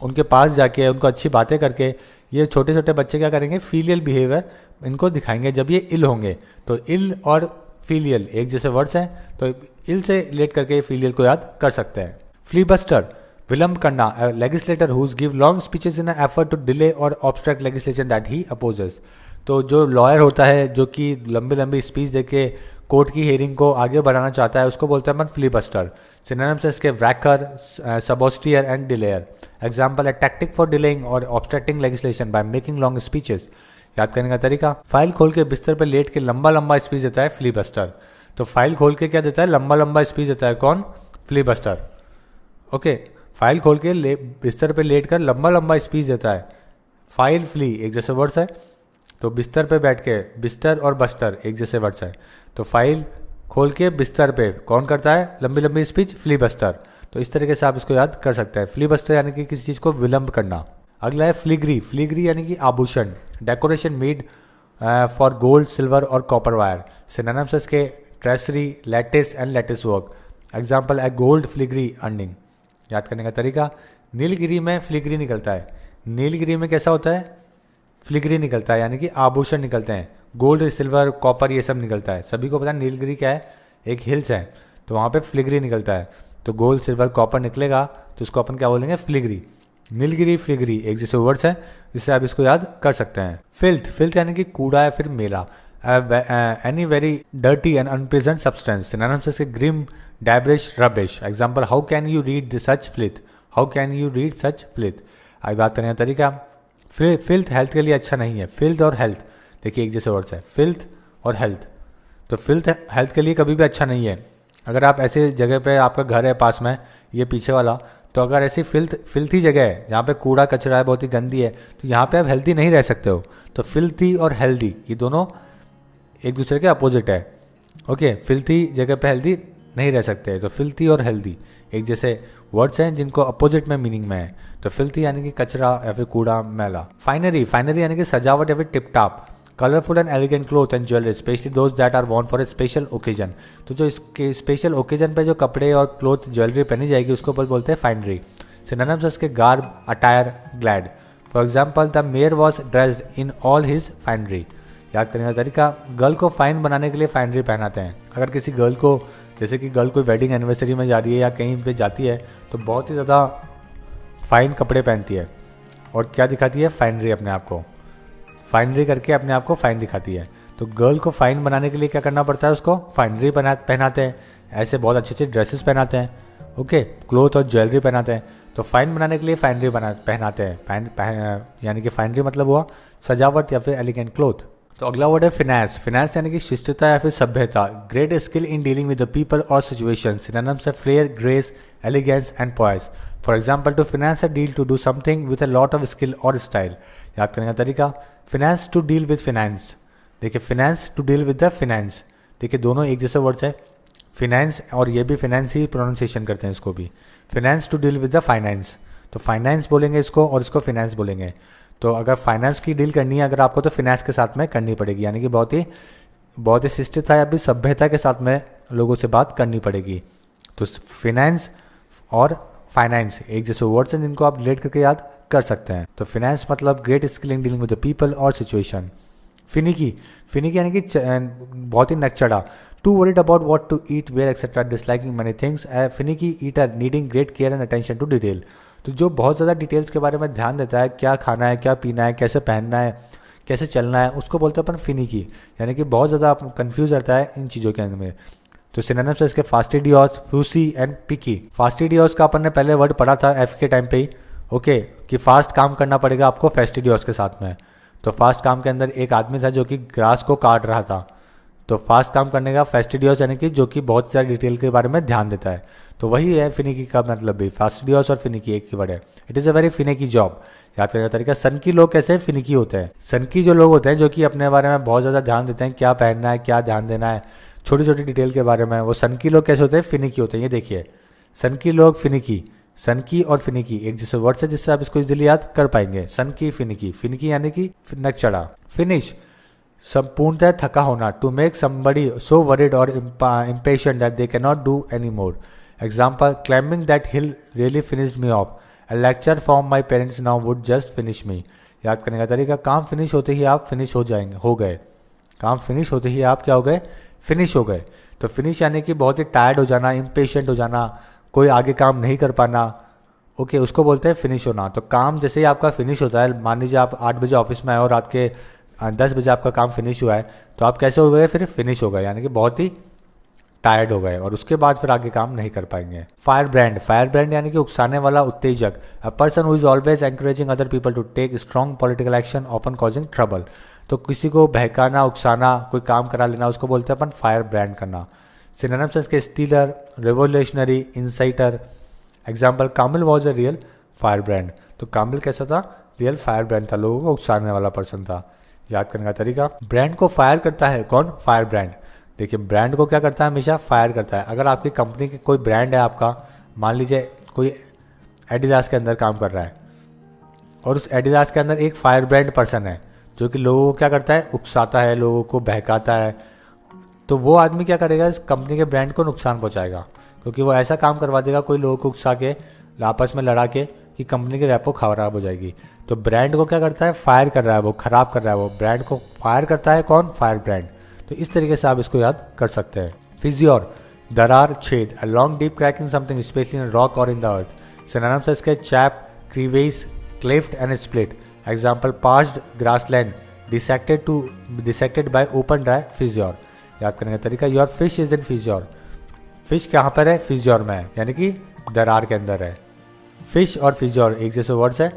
उनके पास जाके, उनको अच्छी बातें करके, ये छोटे छोटे बच्चे क्या करेंगे, फीलियल बिहेवियर इनको दिखाएंगे जब ये इल होंगे। तो इल और फीलियल एक जैसे वर्ड्स हैं, तो इल से रिलेट करके फीलियल को याद कर सकते हैं। फ्लीबस्टर, विलंब करना, legislator whose give long speeches in effort to delay or obstruct legislation that he opposes. तो जो लॉयर होता है जो कि लंबी लंबी स्पीच देके कोर्ट की हियरिंग को आगे बढ़ाना चाहता है, उसको बोलते हैं अपन फ्लीबस्टर। सिनोनिम्स इसके wrecker, saboteur and delayer. Example, a tactic for delaying or obstructing legislation by making long speeches. याद करने का तरीका, फाइल खोल के बिस्तर पर लेट के लंबा लंबा स्पीच देता है फ्लीबस्टर। तो फाइल खोल के क्या देता है, लंबा लंबा स्पीच देता है कौन, फ्लीबस्टर। ओके, फाइल खोल के बिस्तर पे लेट कर लंबा लंबा स्पीच देता है। फाइल, फ्ली एक जैसे वर्ड्स है, तो बिस्तर पे बैठ के, बिस्तर और बस्तर एक जैसे वर्ड्स है। तो फाइल खोल के बिस्तर पे कौन करता है लंबी लंबी स्पीच, फ्लीबस्टर। तो इस तरीके से आप इसको याद कर सकते हैं। फ्लीबस्टर यानी कि किसी चीज़ को विलंब करना। अगला है फ्लिग्री। फ्लिग्री यानी कि आभूषण, decoration made for gold, silver or copper wire. Synonyms इसके tracery, lattice and lattice work. Example, a gold filigree earring. याद करने का तरीका, नीलगिरी में फ्लिग्री निकलता है। नीलगिरी में कैसा होता है, फ्लिग्री निकलता है, यानी कि आभूषण निकलते हैं। गोल्ड, सिल्वर, कॉपर ये सब निकलता है। सभी को पता है नीलगिरी क्या है, एक हिल्स है, तो वहाँ पे फ्लिग्री निकलता है। तो गोल्ड, सिल्वर, कॉपर निकलेगा तो उसको अपन क्या बोलेंगे, फ्लिग्री। नीलगिरी, फ्लिग्री एक जैसे वर्ड्स हैं, जिससे आप इसको याद कर सकते हैं। फिल्थ, फिल्थ यानी कि कूड़ा या फिर मेला। Any very dirty and unpleasant substance. Synonyms इसके grime, debris, rubbish. Example, how can you read such filth, how can you read such filth. आई बात करने का तरीका, फिल्थ हेल्थ के लिए अच्छा नहीं है। फिल्थ और हेल्थ देखिए एक जैसे वर्ड्स है, फिल्थ और हेल्थ। तो फिल्थ हेल्थ के लिए कभी भी अच्छा नहीं है। अगर आप ऐसे जगह पे, आपका घर है पास में, ये पीछे वाला, तो अगर ऐसी फिल्थी जगह है जहाँ पे कूड़ा कचरा है, बहुत ही गंदी है, तो यहाँ पे आप हेल्थी नहीं रह सकते हो। तो फिल्थी और हेल्दी ये दोनों एक दूसरे के अपोजिट है। ओके, फिल्थी जगह पे हेल्दी नहीं रह सकते, तो फिल्थी और हेल्दी एक जैसे वर्ड्स हैं जिनको अपोजिट में मीनिंग में है। तो फिल्थी यानी कि कचरा या फिर कूड़ा, मैला। फाइनरी, फाइनरी यानी कि सजावट या फिर tip top. Colourful and elegant cloth and jewellery, specially those that are worn for a special occasion. तो जो इसके स्पेशल ओकेजन पे जो कपड़े और क्लोथ ज्वेलरी पहनी जाएगी उसको बोलते हैं फाइनरी। सिनोनिम्स इसके garb, attire, glad. For example, the mayor was dressed in all his finery. याद करने का तरीका, गर्ल को फाइन बनाने के लिए फाइनरी पहनाते हैं। अगर किसी गर्ल को, जैसे कि गर्ल कोई वेडिंग एनिवर्सरी में जा रही है या कहीं पे जाती है, तो बहुत ही ज़्यादा फाइन कपड़े पहनती है और क्या दिखाती है, फाइनरी। अपने आप को फाइनरी करके अपने आप को फाइन दिखाती है। तो गर्ल को फाइन बनाने के लिए क्या करना पड़ता है, उसको फाइनरी पहनाते हैं। ऐसे बहुत अच्छे अच्छे ड्रेसेस पहनाते हैं, ओके, क्लोथ और ज्वेलरी पहनाते हैं। तो फाइन बनाने के लिए फाइनरी पहनाते हैं। यानी कि फाइनरी मतलब हुआ सजावट या फिर एलिगेंट क्लोथ। तो अगला वर्ड है फिनांस। फिनांस यानी कि शिष्टता या फिर सभ्यता, great skill in dealing with the people or situation. Synonyms है flair, grace, elegance and poise. For example, to finesse a deal, to do something with a lot of skill और style. याद करने का तरीका, finesse to deal with finesse. देखिए, finesse to deal with the finesse, देखिए दोनों एक जैसे वर्ड्स है। फिनांस और ये भी फिनांस ही प्रोनाउंसिएशन करते हैं इसको भी। Finance to deal with the finance, तो फाइनेंस बोलेंगे इसको और इसको फिनांस बोलेंगे। तो अगर फाइनेंस की डील करनी है अगर आपको, तो फिनांस के साथ में करनी पड़ेगी। यानी कि बहुत ही शिष्टता या फिर सभ्यता के साथ में लोगों से बात करनी पड़ेगी। तो फिनांस और फाइनेंस एक जैसे वर्ड्स हैं जिनको आप रिलेट करके याद कर सकते हैं। तो फिनांस मतलब great skill in dealing with the people or situation. Finicky, finicky यानी कि बहुत ही नकचड़ा। Too worried about what to eat, wear etcetera, disliking many things. Finicky eater needing great care and attention to detail. तो जो बहुत ज़्यादा details के बारे में ध्यान देता है, क्या खाना है, क्या पीना है, कैसे पहनना है, कैसे चलना है, उसको बोलते हैं अपन फिनिकी। यानी कि बहुत ज़्यादा कंफ्यूज रहता है इन चीज़ों के अंदर में। तो सिनोनिम्स है इसके फास्टिडियोस, फ्यूसी एंड पिकी। फास्टिडियोस का अपन ने पहले वर्ड पढ़ा था एफ के टाइम पे ही, ओके, कि फास्ट काम करना पड़ेगा आपको फेस्टिडियोस के साथ में। तो फास्ट काम के अंदर एक आदमी था जो कि ग्रास को काट रहा था, तो फास्ट काम करने का फैस्टिडियोस यानी कि जो कि बहुत सारी डिटेल के बारे में ध्यान देता है। तो वही है फिनिकी का मतलब भी, फैस्टिडियोस और फिनिकी एक ही वर्ड है। It is a very finicky job. याद करने का तरीका, सनकी लोग कैसे फिनिकी होते हैं। सनकी जो लोग होते हैं जो कि अपने बारे में बहुत ज़्यादा ध्यान देते हैं, क्या पहनना है, क्या ध्यान देना है, छोटी छोटी डिटेल के बारे में, वो सनकी लोग कैसे होते हैं, फिनिकी होते हैं। ये देखिए, सनकी लोग फिनिकी, सनकी और फिनिकी एक जैसे वर्ड है जिससे आप इसको इजीली याद कर पाएंगे। सनकी फिनिकी, फिनिकी यानी कि नक चढ़ा। फिनिश संपूर्णतः थका होना, to make somebody so worried और impatient that they cannot do anymore. Example, climbing that hill really finished me off. A lecture from my parents now would just finish me. याद करने का तरीका, काम फिनिश होते ही आप फिनिश हो जाएंगे, हो गए। काम फिनिश होते ही आप क्या हो गए, फिनिश हो गए। तो फिनिश यानी कि बहुत ही टायर्ड हो जाना, इम्पेशेंट हो जाना, कोई आगे काम नहीं कर पाना, ओके उसको बोलते हैं फिनिश होना। तो काम जैसे ही आपका फिनिश होता है, मान लीजिए आप 8 बजे ऑफिस में आए और रात के 10 बजे आपका काम फिनिश हुआ है, तो आप कैसे हो गए, फिर फिनिश हो गए, यानी कि बहुत ही टायर्ड हो गए और उसके बाद फिर आगे काम नहीं कर पाएंगे। फायर ब्रांड, फायर ब्रांड यानी कि उकसाने वाला उत्तेजक। A person who is always encouraging other people to take strong political action often causing trouble. तो किसी को बहकाना, उकसाना, कोई काम करा लेना, उसको बोलते हैं अपन फायर ब्रांड करना। सिनोनिम्स इसके stirrer, revolutionary, inciter. Example, Kamil was a real firebrand. तो कामिल कैसा था, रियल फायर ब्रांड था, लोगों को उकसाने वाला पर्सन था। याद करने का तरीका, ब्रांड को फायर करता है कौन, फायर ब्रांड। देखिए ब्रांड को क्या करता है, हमेशा फायर करता है। अगर आपकी कंपनी की कोई ब्रांड है आपका, मान लीजिए कोई एडिडास के अंदर काम कर रहा है और उस एडिडास के अंदर एक फायर ब्रांड पर्सन है जो कि लोगों को क्या करता है, उकसाता है, लोगों को बहकाता है, तो वो आदमी क्या करेगा, इस कंपनी के ब्रांड को नुकसान पहुंचाएगा, क्योंकि वो ऐसा काम करवा देगा कोई लोगों को उकसा के, आपस में लड़ा के, कि कंपनी की रैपो खराब हो जाएगी। तो ब्रांड को क्या करता है, फायर कर रहा है, वो खराब कर रहा है, वो ब्रांड को फायर करता है कौन, फायर ब्रांड। तो इस तरीके से आप इसको याद कर सकते हैं। फिजियोर, दरार, छेद, a long deep crack in something specially in rock or in the earth. Synonyms इसके chap, crevice, cleft and split. Example, passed grassland dissected by open dry fissure. याद करने का तरीका, your fish is in fissure. Fish कहाँ पर है, फिजियोर में है, यानी कि दरार के अंदर है। फिश और फिजियोर एक जैसे वर्ड्स है,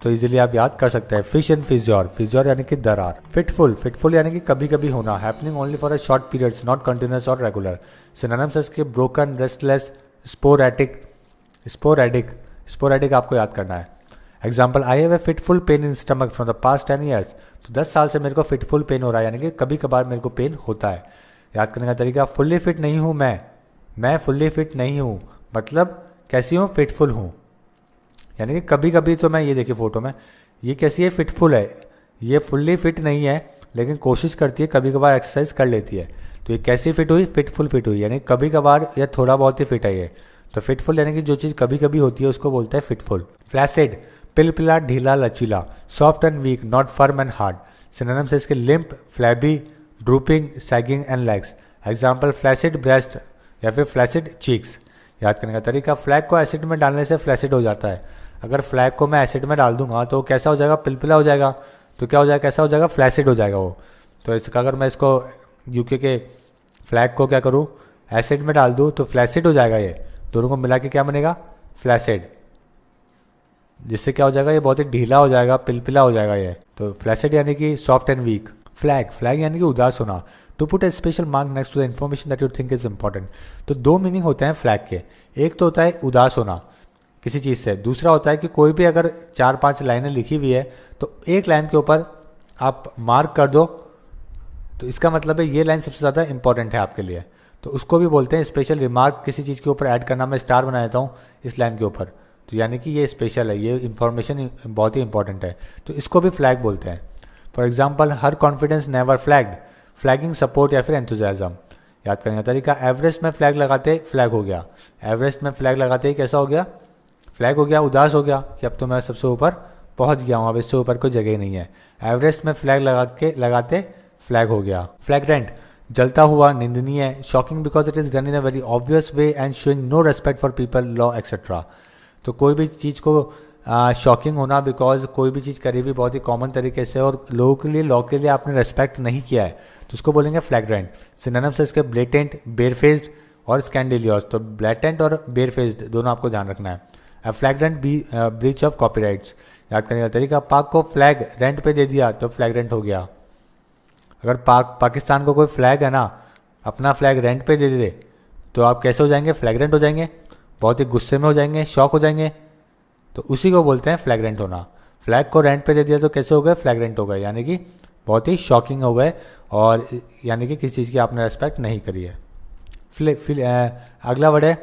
तो इजीली आप याद कर सकते हैं। फिश एंड फिजियोर, फिजियोर यानी कि दरार। फिटफुल, फिटफुल यानी कि कभी कभी होना, happening only for a short periods, not continuous और रेगुलर। सिनोनिम्स इसके ब्रोकन, रेस्टलेस, स्पोरैडिक। स्पोरैडिक आपको याद करना है। Example, I have a fitful pain in stomach from the past 10 years. तो 10 साल से मेरे को फिटफुल पेन हो रहा है, यानी कि कभी कभार मेरे को पेन होता है। याद करने का तरीका, फुल्ली फिट नहीं हूँ मैं फुल्ली फिट नहीं हूँ, मतलब कैसी हूँ, फिटफुल हूँ, यानी कि कभी कभी। तो मैं ये देखिए फोटो में, ये कैसी है, फिटफुल है, ये फुल्ली फिट नहीं है लेकिन कोशिश करती है, कभी कभार एक्सरसाइज कर लेती है। तो ये कैसी फिट हुई, फिटफुल फिट हुई, यानी कभी कभार या थोड़ा बहुत ही फिट है ये। तो फिटफुल यानी कि जो चीज़ कभी कभी होती है उसको बोलते हैं फिटफुल। फ्लैसिड, पिलपिला, ढीला, लचीला, soft and weak, not firm and hard. Synonyms से इसके limp, flabby, drooping, sagging and legs. Example, flaccid breast या फिर फ्लैसिड चीक्स। याद करने का तरीका, फ्लैग को एसिड में डालने से फ्लैसिड हो जाता है। अगर फ्लैग को मैं एसिड में डाल दूंगा तो कैसा हो जाएगा, पिलपिला हो जाएगा, तो क्या हो जाएगा, कैसा हो जाएगा, फ्लैसिड हो जाएगा वो। तो इसका अगर मैं इसको यूके के फ्लैग को क्या करूँ, एसिड में डाल दूँ तो फ्लैसिड हो जाएगा, ये दोनों को मिला के क्या बनेगा, फ्लैसिड, जिससे क्या हो जाएगा, ये बहुत ही ढीला हो जाएगा, पिलपिला हो जाएगा ये। तो फ्लैसिड यानी कि सॉफ्ट एंड वीक। फ्लैग यानी कि उदास होना, to put a special mark next to the information that you think is important. तो दो मीनिंग होते हैं फ्लैग के, एक तो होता है उदास होना किसी चीज़ से, दूसरा होता है कि कोई भी अगर 4-5 लाइनें लिखी हुई है तो एक लाइन के ऊपर आप मार्क कर दो, तो इसका मतलब है ये लाइन सबसे ज़्यादा इंपॉर्टेंट है आपके लिए, तो उसको भी बोलते हैं स्पेशल रिमार्क। किसी चीज़ के ऊपर ऐड करना, मैं स्टार बना देता हूँ इस लाइन के ऊपर, तो यानी कि ये स्पेशल है, ये इन्फॉर्मेशन बहुत ही इंपॉर्टेंट है, तो इसको भी फ्लैग बोलते हैं। For example, her confidence never flagged, flagging support या फिर एंथुजियाज्म। याद करने का तरीका, एवरेस्ट में फ्लैग लगाते फ्लैग हो गया, एवरेस्ट में फ्लैग लगाते ही कैसा हो गया, फ्लैग हो गया, उदास हो गया कि अब तो मैं सबसे ऊपर पहुंच गया हूँ, अब इससे ऊपर कोई जगह ही नहीं है। एवरेस्ट में फ्लैग लगाते फ्लैग हो गया। फ्लैग्रेंट, जलता हुआ, निंदनीय, shocking because it is done in a very obvious way and showing no respect for people, law etcetera. तो कोई भी चीज़ को शॉकिंग होना, बिकॉज कोई भी चीज़ करी हुई बहुत ही कॉमन तरीके से और लोगों के लिए, लॉ के लिए आपने रेस्पेक्ट नहीं किया है, तो उसको बोलेंगे फ्लैग्रेंट। सिनोनिम्स है इसके ब्लेटेंट, बेरफेस्ड और स्कैंडेलियस। तो ब्लेटेंट और बेरफेस्ड दोनों आपको ध्यान रखना है। फ्लैग्रेंट ब्रीच ऑफ कॉपीराइट्स। याद करने का तरीका, पाक को फ्लैग रेंट पे दे दिया तो फ्लैग्रेंट हो गया। अगर पाकिस्तान को कोई फ्लैग है ना, अपना फ्लैग रेंट पे दे दे तो आप कैसे हो जाएंगे? फ्लैग्रेंट हो जाएंगे, बहुत ही गुस्से में हो जाएंगे, शॉक हो जाएंगे। तो उसी को बोलते हैं फ्लैग्रेंट होना। फ्लैग को रेंट पे दे दिया तो कैसे हो गए? फ्लैग्रेंट हो गए, यानी कि बहुत ही शॉकिंग हो गए, और यानी कि किसी चीज़ की आपने रेस्पेक्ट नहीं करी है। अगला वर्ड है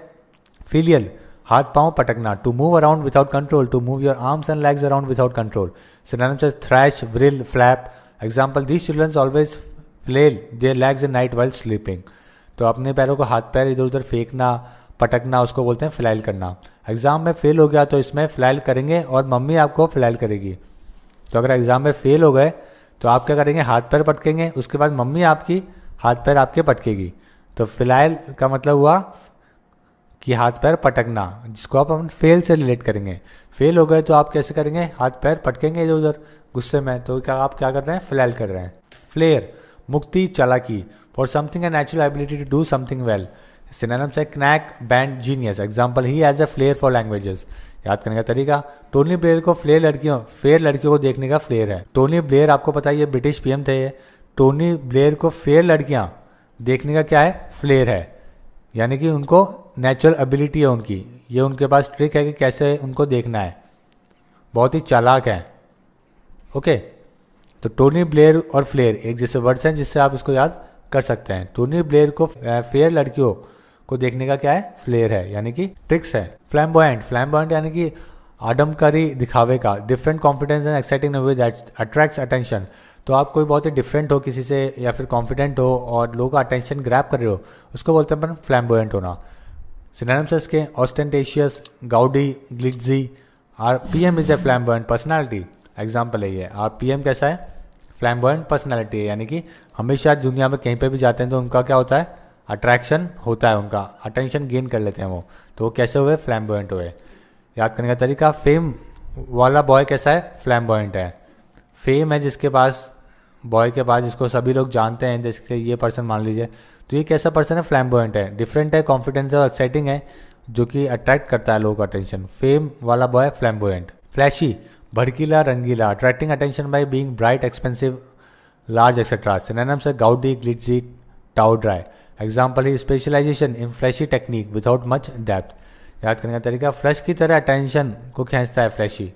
फिलियल, हाथ पांव पटकना, to move around without control, to move your arms and legs around without control. Synonyms are thrash, whirl, flap. Example, these childrens always flail their legs in night while sleeping. तो अपने पैरों को हाथ पैर इधर उधर फेंकना, पटकना, उसको बोलते हैं फ्लैल करना। एग्जाम में फेल हो गया तो इसमें फ्लैल करेंगे और मम्मी आपको फ्लैल करेगी। तो अगर एग्जाम में फेल हो गए तो आप क्या करेंगे? हाथ पैर पटकेंगे, उसके बाद मम्मी आपकी हाथ पैर आपके पटकेगी। तो फिलहाल का मतलब हुआ कि हाथ पैर पटकना, जिसको आप अपन फेल से रिलेट करेंगे। फेल हो गए तो आप कैसे करेंगे? हाथ पैर पटकेंगे इधर उधर गुस्से में, तो क्या आप क्या कर रहे हैं? फिलहाल कर रहे हैं। फ्लेयर, मुक्ति, चालाकी, for something a natural ability to do something well. Synonyms है knack, bent, genius. Example, he has a flair for languages. याद करने का तरीका, टोनी ब्लेयर को फेयर लड़कियों को देखने का फ्लेयर है। टोनी ब्लेयर आपको पता है ये ब्रिटिश पीएम थे। टोनी ब्लेयर को फेयर लड़कियां देखने का क्या है? फ्लेयर है, यानी कि उनको नेचुरल एबिलिटी है उनकी, ये उनके पास ट्रिक है कि कैसे उनको देखना है, बहुत ही चालाक है। ओके, तो टोनी ब्लेयर और फ्लेयर एक जैसे वर्ड्स हैं जिससे आप इसको याद कर सकते हैं। टोनी ब्लेयर को फेयर लड़कियों को देखने का क्या है? फ्लेयर है, यानी कि ट्रिक्स है। फ्लैम्बॉयंट यानी कि आडमकारी, दिखावे का। Different, confidence and exciting in a way that attracts attention. तो आप कोई बहुत ही डिफरेंट हो किसी से, या फिर कॉन्फिडेंट हो और लोगों का अटेंशन ग्रैब कर रहे हो, उसको बोलते हैं अपन फ्लैम्बॉयंट होना। सिनोनिम्स इसके ostentatious, gaudy, glitzy. Our PM is a flamboyant personality. Example है ये, आर पीएम कैसा है? फ्लैम्बॉयंट पर्सनैलिटी है, यानी कि हमेशा दुनिया में कहीं पे भी जाते हैं तो उनका क्या होता है? अट्रैक्शन होता है, उनका अटेंशन गेन कर लेते हैं वो। तो वो कैसे हुए? फ्लैम्बॉयंट हुए। याद करने का तरीका, फेम वाला बॉय कैसा है? फ्लैम्बॉयंट है। फेम है जिसके पास, बॉय के पास, जिसको सभी लोग जानते हैं, जैसे ये पर्सन मान लीजिए, तो ये कैसा पर्सन है? फ्लैम्बॉयंट है, डिफरेंट है, कॉन्फिडेंस और एक्साइटिंग है, जो कि अट्रैक्ट करता है लोगों का अटेंशन। फेम वाला बॉय फ्लैम्बॉयंट। फ्लैशी, भड़कीला, रंगीला, attracting attention by being bright, expensive, large etcetera. Synonyms है gaudy, glitzy, tawdry. Example he specialization in flashy technique without much depth. याद करने का तरीका, फ्लैश की तरह अटेंशन को खींचता है फ्लैशी।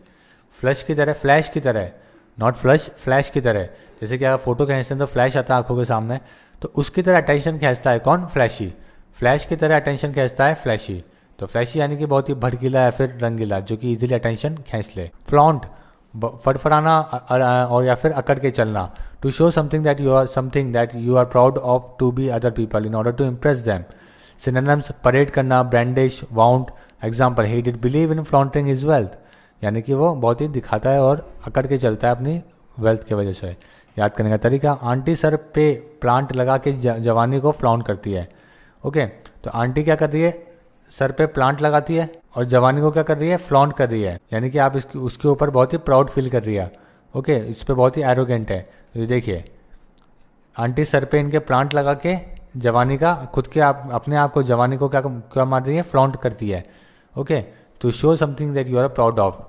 फ्लैश की तरह, फ्लैश की तरह, नॉट फ्लश, फ्लैश की तरह। जैसे कि अगर फोटो खींचते हैं तो फ्लैश आता है आंखों के सामने, तो उसकी तरह अटेंशन खींचता है कौन? फ्लैशी। फ्लैश की तरह अटेंशन खींचता है फ्लैशी। तो फ्लैशी यानी कि बहुत ही भड़कीला या फिर रंगीला, जो कि इजीली अटेंशन खींच ले। फ्लॉन्ट, फड़फड़ाना और या फिर अकड़ के चलना। To show something that you are proud of to be other people in order to impress them. Synonyms, parade करना, brandish, vaunt. Example, he did believe in flaunting his wealth, यानी कि वो बहुत ही दिखाता है और अकड़ के चलता है अपनी वेल्थ की वजह से। याद करने का तरीका, आंटी सर पे प्लांट लगा के जवानी को फ्लॉन्ट करती है। ओके, तो आंटी क्या कर रही है? सर पे प्लांट लगाती है और जवानी को क्या कर रही है? फ्लॉन्ट कर रही है, यानी कि आप उसके ऊपर बहुत ही प्राउड फील कर रही है। ओके, इस पर बहुत ही एरोगेंट है। तो ये देखिए, आंटी सर पे इनके प्लांट लगा के जवानी का, खुद के अपने आप को, जवानी को क्या मार रही है? फ्लॉन्ट करती है। Okay, to show something that you are proud of,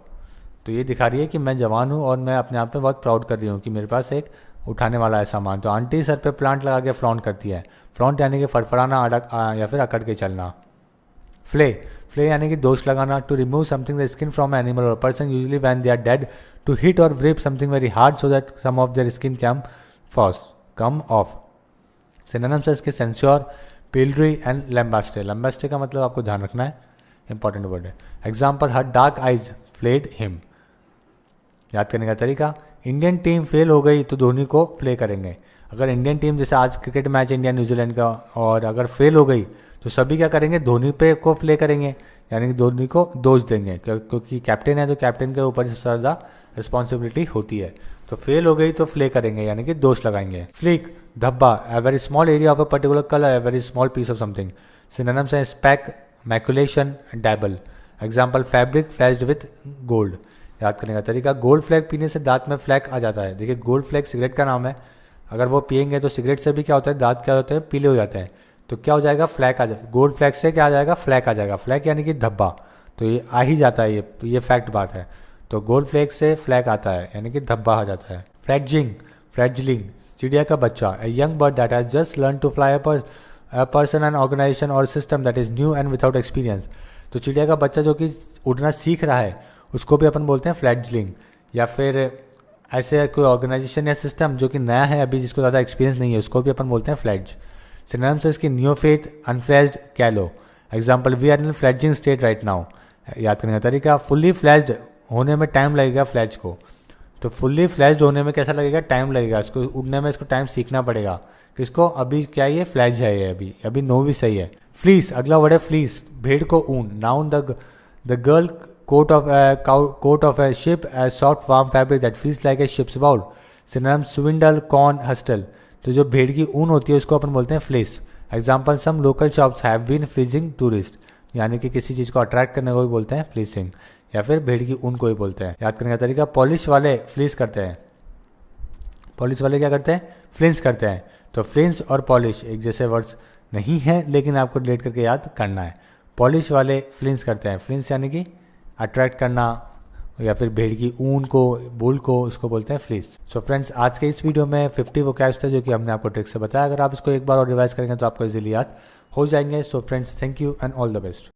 तो ये दिखा रही है कि मैं जवान हूँ और मैं अपने आप पे बहुत प्राउड कर रही हूँ कि मेरे पास एक उठाने वाला है सामान। तो आंटी सर पे प्लांट लगा के फ्लॉन्ट करती है। फ्लॉन्ट यानी कि फड़फड़ाना, या फिर अकड़ के चलना। फ्ले यानी कि दोष लगाना, to remove something the skin from animal or person usually when they are dead, to hit or whip something very hard so that some of their skin come off. Synonyms है इसके सेंस्योर, पेल्ड्री एंड लैम्बास्टे। लैम्बास्टे का मतलब आपको ध्यान रखना है, important word है। Example, हर dark eyes fled him. याद करने का तरीका, इंडियन टीम फेल हो गई तो धोनी को प्ले करेंगे। अगर इंडियन टीम, जैसे आज क्रिकेट मैच इंडिया न्यूजीलैंड का, और अगर फेल हो गई तो सभी क्या करेंगे? धोनी पे को प्ले करेंगे, यानी कि धोनी को दोष देंगे, क्योंकि कैप्टन है तो कैप्टन के ऊपर सबसे ज़्यादा रिस्पॉन्सिबिलिटी होती है। तो फेल हो गई तो प्ले करेंगे, यानी कि दोष लगाएंगे। फ्लीक, धब्बा, a very small area of a particular colour, a very small piece of something. Synonyms है speck, maculation, dapple. Example, fabric flecked with gold. याद करने का तरीका, गोल्ड फ्लैग पीने से दांत में फ्लैग आ जाता है। देखिए, गोल्ड फ्लैग सिगरेट का नाम है, अगर वो पियेंगे तो सिगरेट से भी क्या होता है? दांत क्या होते हैं? पीले हो जाते हैं। तो क्या हो जाएगा? फ्लैग आ जाएगा। गोल्ड फ्लैग से क्या आ जाएगा? फ्लैग आ जाएगा। फ्लैग यानी कि धब्बा, तो ये आ ही जाता है, ये फैक्ट बात है। तो गोल्ड फ्लैग से फ्लैग आता है, यानी कि धब्बा आ जाता है। फ्लैगजिंग, फ्लैजलिंग चिड़िया का बच्चा, a young bird that has just learned to fly, a person, an organization or system that is new and without experience। तो चिड़िया का बच्चा जो कि उड़ना सीख रहा है उसको भी अपन बोलते हैं फ्लैजलिंग। या फिर ऐसे कोई ऑर्गेनाइजेशन या सिस्टम जो कि नया है अभी, जिसको ज़्यादा एक्सपीरियंस नहीं है, उसको भी अपन बोलते हैं फ्लैज। सिनोनिम्स इसकी neophyte, unfledged, callow. Example, we are in fledging state right now. याद करने का तरीका, फुल्ली फ्लैज्ड होने में टाइम लगेगा फ्लैज को। तो फुल्ली फ्लैज्ड होने में कैसा लगेगा, टाइम लगेगा, इसको उड़ने में इसको टाइम सीखना पड़ेगा। किसको, अभी क्या ये फ्लैज है, ये अभी नो भी सही है। फ्लीस, अगला वर्ड है फ्लीस, भेड़ को ऊन। Noun the girl coat of a ship, a soft warm fabric that feels like a ship's bowl। Synonym, swindle, con, hustle. तो जो भेड़ की ऊन होती है उसको अपन बोलते हैं fleece. Example, some local shops have been fleecing tourist, यानी कि किसी चीज़ को अट्रैक्ट करने को भी बोलते हैं फ्लीसिंग, या फिर भेड़ की ऊन को ही बोलते हैं। याद करने का तरीका, पॉलिश वाले फ्लीस करते हैं। पॉलिश वाले क्या करते हैं, फ्लिंस करते हैं। तो फ्लिंस और पॉलिश एक जैसे वर्ड्स नहीं हैं, लेकिन आपको रिलेट करके याद करना है। पॉलिश वाले फ्लिंस करते हैं, फ्लिंस यानी कि अट्रैक्ट करना, या फिर भेड़ की ऊन को, वूल को, उसको बोलते हैं फ्लीस। सो फ्रेंड्स, आज के इस वीडियो में 50 वोकैब्स थे जो कि हमने आपको ट्रिक से बताया। अगर आप इसको एक बार और रिवाइज करेंगे तो आपको इजीली याद हो जाएंगे। So friends, thank you and all the best.